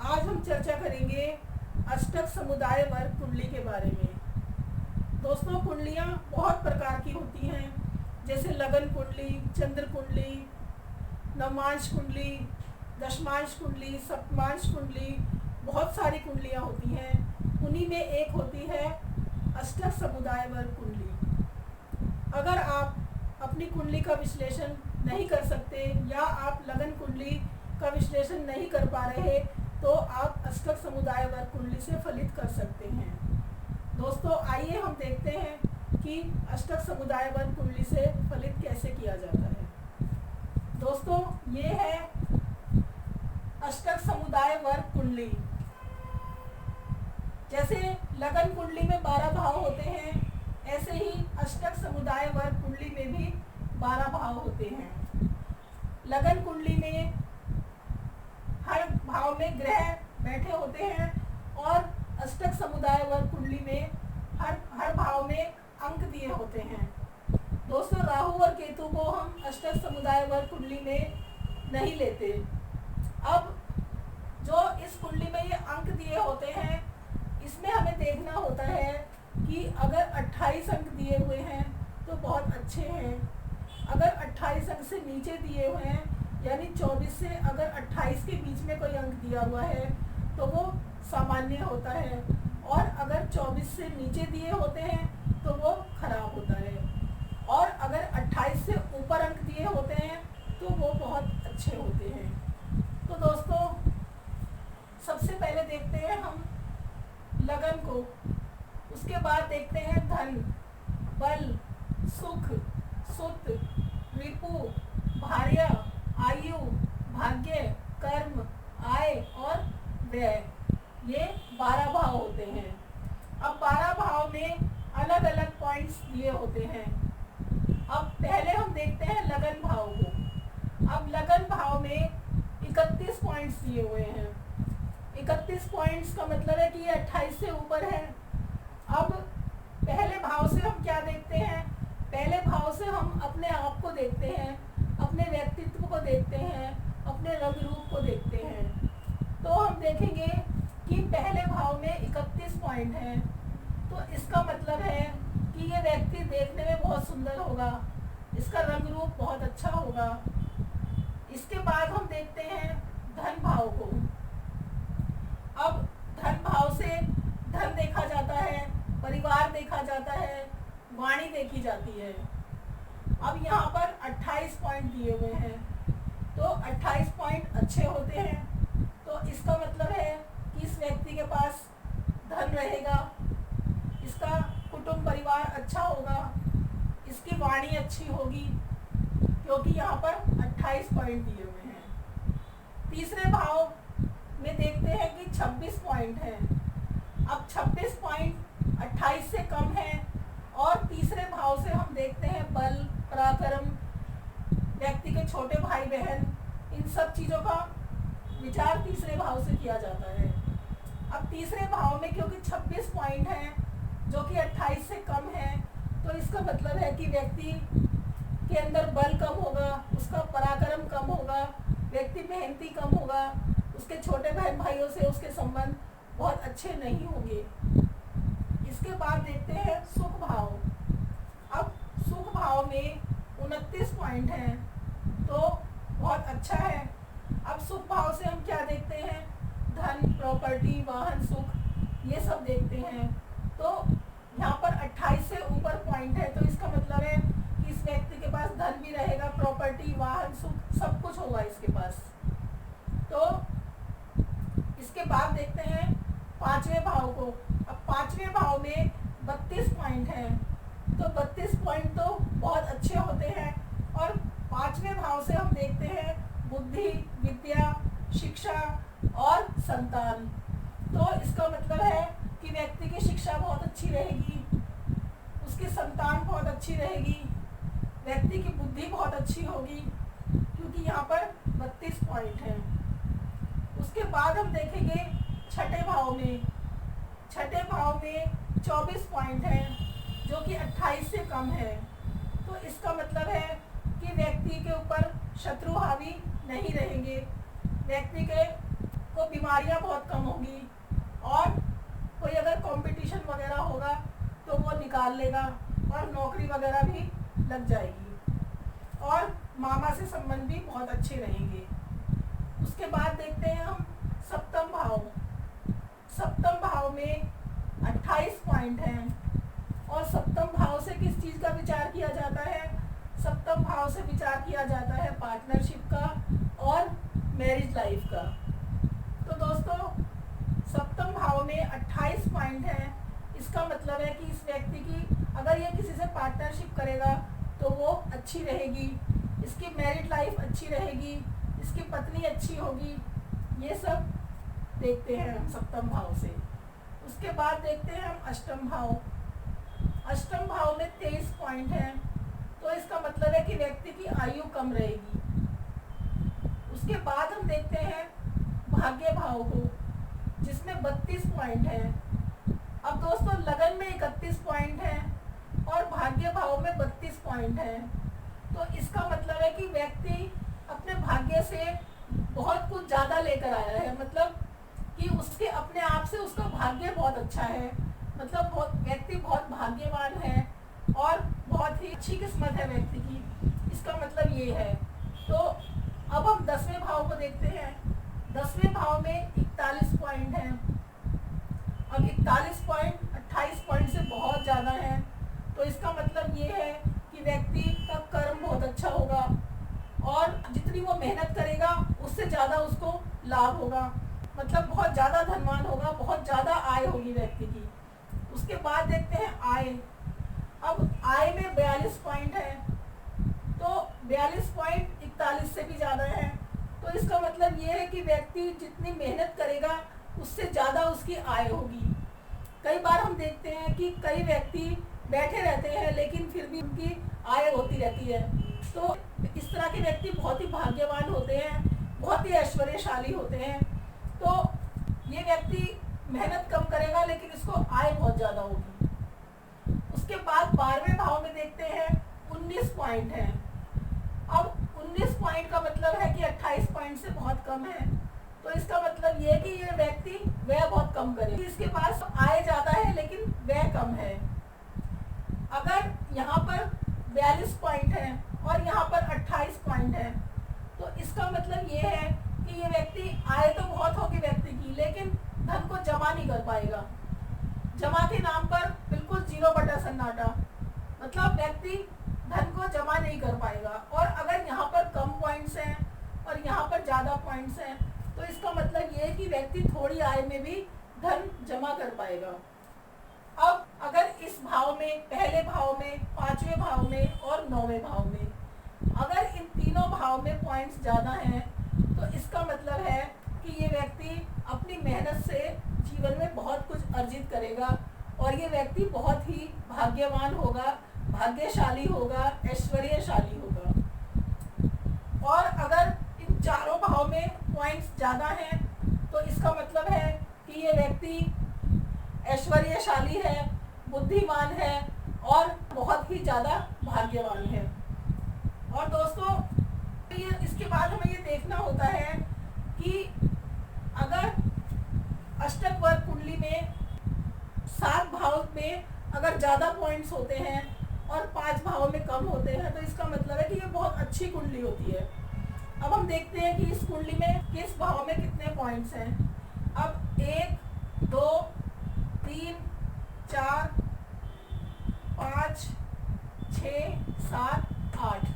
आज हम चर्चा करेंगे अष्टक समुदाय वर्ग कुंडली के बारे में। दोस्तों, कुंडलियाँ बहुत प्रकार की होती हैं, जैसे लगन कुंडली, चंद्र कुंडली, नवमांश कुंडली, दशमांश कुंडली, सप्तमांश कुंडली, बहुत सारी कुंडलियाँ होती हैं। उन्हीं में एक होती है अष्टक समुदाय वर्ग कुंडली। अगर आप अपनी कुंडली का विश्लेषण नहीं कर सकते या आप लगन कुंडली का विश्लेषण नहीं कर पा रहे, तो आप अष्टक समुदाय वर्ग कुंडली से फलित कर सकते हैं। दोस्तों, आइए हम देखते हैं कि अष्टक समुदाय वर्ग कुंडली से फलित कैसे किया जाता है। दोस्तों, ये है अष्टक समुदाय वर्ग कुंडली। जैसे लगन कुंडली में 12 भाव होते हैं, ऐसे ही अष्टक समुदाय वर्ग कुंडली में भी 12 भाव होते हैं। लगन कुंडली में हर भाव में ग्रह बैठे होते हैं और अष्टक समुदाय वर्ग कुंडली में हर भाव में अंक दिए होते हैं। दोस्तों, राहु और केतु को हम अष्टक समुदाय वर्ग कुंडली में नहीं लेते। अब जो इस कुंडली में ये अंक दिए होते हैं, इसमें हमें देखना होता है कि अगर 28 अंक दिए हुए हैं तो बहुत अच्छे हैं। अगर 28 अंक से नीचे दिए हुए हैं, यानी 24 से अगर 28 के बीच में कोई अंक दिया हुआ है तो वो सामान्य होता है, और अगर 24 से नीचे दिए होते हैं तो वो खराब होता है, और अगर 28 से ऊपर अंक दिए होते हैं तो वो बहुत अच्छे होते हैं। तो दोस्तों, सबसे पहले देखते हैं हम लगन को, उसके बाद देखते हैं धन, बल, सुख, सुत, रिपु, भार्या, आयु, भाग्य, कर्म, आय और व्यय। ये 12 भाव होते हैं। अब 12 भाव में अलग अलग पॉइंट्स दिए होते हैं। अब पहले हम देखते हैं लगन भाव को। अब लगन भाव में 31 पॉइंट्स दिए हुए हैं। 31 पॉइंट्स का मतलब है कि ये 28 से ऊपर है। अब पहले भाव से हम क्या देखते हैं? पहले भाव से हम अपने आप को देखते हैं, अपने व्यक्तित्व को देखते हैं, अपने रंग रूप को देखते हैं। तो हम देखेंगे कि पहले भाव में 31 पॉइंट हैं, तो इसका मतलब है कि ये व्यक्ति देखने में बहुत सुंदर होगा, इसका रंग रूप बहुत अच्छा होगा। इसके बाद हम देखते हैं धन भाव को। अब धन भाव से धन देखा जाता है, परिवार देखा जाता है, वाणी देखी जाती है। अब यहाँ पर 28 पॉइंट दिए हुए हैं, तो 28 पॉइंट अच्छे होते हैं, तो इसका मतलब है कि इस व्यक्ति के पास धन रहेगा, इसका कुटुंब परिवार अच्छा होगा, इसकी वाणी अच्छी होगी, क्योंकि यहाँ पर 28 पॉइंट दिए हुए हैं। तीसरे भाव में देखते हैं कि 26 पॉइंट हैं। अब 26 पॉइंट 28 से कम है, और तीसरे भाव से हम देखते हैं बल, पराक्रम, व्यक्ति के छोटे भाई बहन, इन सब चीज़ों का विचार तीसरे भाव से किया जाता है। अब तीसरे भाव में क्योंकि 26 पॉइंट हैं जो कि 28 से कम है, तो इसका मतलब है कि व्यक्ति के अंदर बल कम होगा, उसका पराक्रम कम होगा, व्यक्ति मेहनती कम होगा, उसके छोटे बहन भाइयों से उसके संबंध बहुत अच्छे नहीं होंगे। इसके बाद देखते हैं सुख भाव। अब सुख भाव में 29 पॉइंट हैं, तो बहुत अच्छा है। अब सुख भाव से हम क्या देखते हैं? धन, प्रॉपर्टी, वाहन, सुख, ये सब देखते हैं। तो यहाँ पर 28 से ऊपर पॉइंट है, तो इसका मतलब है कि इस व्यक्ति के पास धन भी रहेगा, प्रॉपर्टी, वाहन, सुख सब कुछ होगा इसके पास। तो इसके बाद देखते हैं पांचवें भाव को। अब पांचवें भाव में 32 पॉइंट हैं, तो 32 पॉइंट तो बहुत अच्छे होते हैं। और पांचवें भाव से हम देखते हैं बुद्धि, विद्या, शिक्षा और संतान। तो इसका मतलब है कि व्यक्ति की शिक्षा बहुत अच्छी रहेगी, उसकी संतान बहुत अच्छी रहेगी, व्यक्ति की बुद्धि बहुत अच्छी होगी, क्योंकि यहाँ पर 32 पॉइंट हैं। उसके बाद हम देखेंगे छठे भाव में। छठे भाव में 24 पॉइंट हैं, जो कि 28 से कम है। तो इसका मतलब है कि व्यक्ति के ऊपर शत्रु हावी नहीं रहेंगे, व्यक्ति के को बीमारियां बहुत कम होगी, और कोई अगर कंपटीशन वगैरह होगा तो वो निकाल लेगा, और नौकरी वगैरह भी लग जाएगी, और मामा से संबंध भी बहुत अच्छे रहेंगे। उसके बाद देखते हैं हम सप्तम भाव। सप्तम भाव में 28 पॉइंट हैं, और सप्तम भाव से किस चीज़ का विचार किया जाता है? सप्तम भाव से विचार किया जाता है पार्टनरशिप का और मैरिज लाइफ का। तो दोस्तों, सप्तम भाव में 28 पॉइंट हैं। इसका मतलब है कि इस व्यक्ति की अगर ये किसी से पार्टनरशिप करेगा तो वो अच्छी रहेगी, इसकी मैरिड लाइफ अच्छी रहेगी, इसकी पत्नी अच्छी होगी, ये सब देखते हैं हम सप्तम भाव से। उसके बाद देखते हैं हम अष्टम भाव। अष्टम भाव में 23 पॉइंट हैं, तो इसका मतलब है कि व्यक्ति की आयु कम रहेगी। उसके बाद हम देखते हैं भाग्य भाव को, जिसमें 32 पॉइंट हैं। अब दोस्तों, लगन में 31 पॉइंट हैं और भाग्य भाव में 32 पॉइंट हैं। तो इसका मतलब है कि व्यक्ति अपने भाग्य से बहुत कुछ ज़्यादा लेकर आया है, मतलब कि उसके अपने आप से उसका भाग्य बहुत अच्छा है, मतलब व्यक्ति बहुत भाग्यवान है और बहुत ही अच्छी किस्मत है व्यक्ति की, इसका मतलब ये है। तो अब हम 10वें भाव को देखते हैं। 10वें भाव में 41 पॉइंट हैं। अब 41 पॉइंट 28 पॉइंट से बहुत ज़्यादा है, तो इसका मतलब ये है कि व्यक्ति का कर्म बहुत अच्छा होगा, और जितनी वो मेहनत करेगा उससे ज़्यादा उसको लाभ होगा, मतलब बहुत ज़्यादा धनवान होगा, बहुत ज़्यादा आय होगी व्यक्ति की। उसके बाद देखते हैं आय। अब आय में 42 पॉइंट है, तो 42 पॉइंट 41 से भी ज़्यादा है। तो इसका मतलब ये है कि व्यक्ति जितनी मेहनत करेगा उससे ज़्यादा उसकी आय होगी। कई बार हम देखते हैं कि कई व्यक्ति बैठे रहते हैं लेकिन फिर भी उनकी आय होती रहती है। तो इस तरह के व्यक्ति बहुत ही भाग्यवान होते हैं, बहुत ही ऐश्वर्यशाली होते हैं। तो ये व्यक्ति मेहनत कम करेगा लेकिन इसको आय बहुत ज़्यादा होगी। उसके बाद 12वें भाव में देखते हैं 19 पॉइंट हैं। अब 19 पॉइंट का मतलब है कि 28 पॉइंट से बहुत कम है, तो इसका मतलब ये है कि ये व्यक्ति व्यय बहुत कम करेगा। इसके पास आय ज़्यादा है लेकिन व्यय कम है। अगर यहाँ पर 42 पॉइंट है और यहाँ पर 28 पॉइंट है, तो इसका मतलब ये है कि ये व्यक्ति आय तो बहुत होगी व्यक्ति की, लेकिन धन को जमा नहीं कर पाएगा। जमा के नाम पर बिल्कुल 0 बटा सन्नाटा, मतलब व्यक्ति धन को जमा नहीं कर पाएगा। और अगर यहाँ पर कम पॉइंट्स हैं और यहाँ पर ज़्यादा पॉइंट्स हैं, तो इसका मतलब ये है कि व्यक्ति थोड़ी आय में भी धन जमा कर पाएगा। अब अगर इस भाव में, पहले भाव में, 5वें भाव में और 9वें भाव में, अगर इन तीनों भाव में पॉइंट्स ज़्यादा हैं, तो इसका मतलब है कि ये व्यक्ति अपनी मेहनत से जीवन में बहुत कुछ अर्जित करेगा, और ये व्यक्ति बहुत ही भाग्यवान होगा, भाग्यशाली होगा, ऐश्वर्यशाली होगा। और अगर इन चारों भाव में पॉइंट्स ज़्यादा हैं, तो इसका मतलब है कि ये व्यक्ति ऐश्वर्यशाली है, बुद्धिमान है और बहुत ही ज़्यादा भाग्यवान है। और दोस्तों, इसके बाद हमें ये देखना होता है कि अगर अष्टक वर्ग कुंडली में 7 भाव में अगर ज़्यादा पॉइंट्स होते हैं और 5 भाव में कम होते हैं, तो इसका मतलब है कि ये बहुत अच्छी कुंडली होती है। अब हम देखते हैं कि इस कुंडली में किस भाव में कितने पॉइंट्स हैं। अब 1, 2, 3, 4, 5, 6, 7, 8,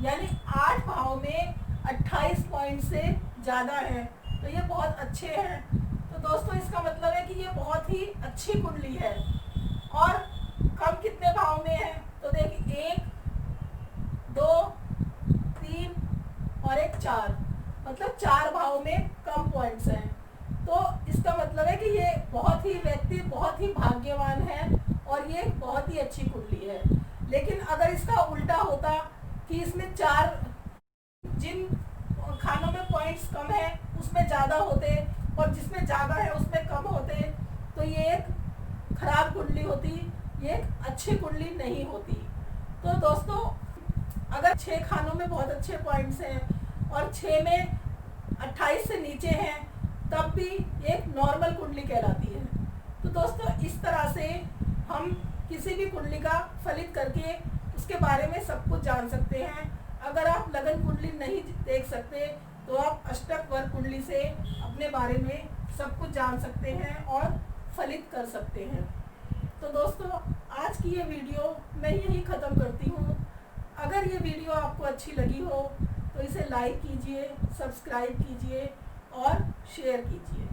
यानी 8 भाव में 28 पॉइंट से ज़्यादा है, तो ये बहुत अच्छे हैं। तो दोस्तों, इसका मतलब है कि ये बहुत ही अच्छी कुंडली है। और कम कितने भाव में है, तो देखिए 1, 2, 3 और 1 4, मतलब 4 भाव में कम पॉइंट्स हैं। तो इसका मतलब है कि ये बहुत ही व्यक्ति बहुत ही भाग्यवान है और ये बहुत ही अच्छी कुंडली है। लेकिन अगर इसका उल्टा होता कि इसमें 4, जिन खानों में पॉइंट्स कम है उसमें ज़्यादा होते और जिसमें ज़्यादा है उसमें कम होते, तो ये एक खराब कुंडली होती, ये एक अच्छी कुंडली नहीं होती। तो दोस्तों, अगर 6 खानों में बहुत अच्छे पॉइंट्स हैं और 6 में 28 से नीचे हैं, तब तब भी एक नॉर्मल कुंडली कहलाती है। तो दोस्तों इस तरह से हम किसी भी कुंडली का फलित करके उसके बारे में सब कुछ जान सकते हैं। अगर आप लगन कुंडली नहीं देख सकते तो आप अष्टक वर्ग कुंडली से अपने बारे में सब कुछ जान सकते हैं और फलित कर सकते हैं। तो दोस्तों आज की ये वीडियो मैं यही ख़त्म करती हूँ। अगर ये वीडियो आपको अच्छी लगी हो तो इसे लाइक कीजिए, सब्सक्राइब कीजिए और शेयर कीजिए।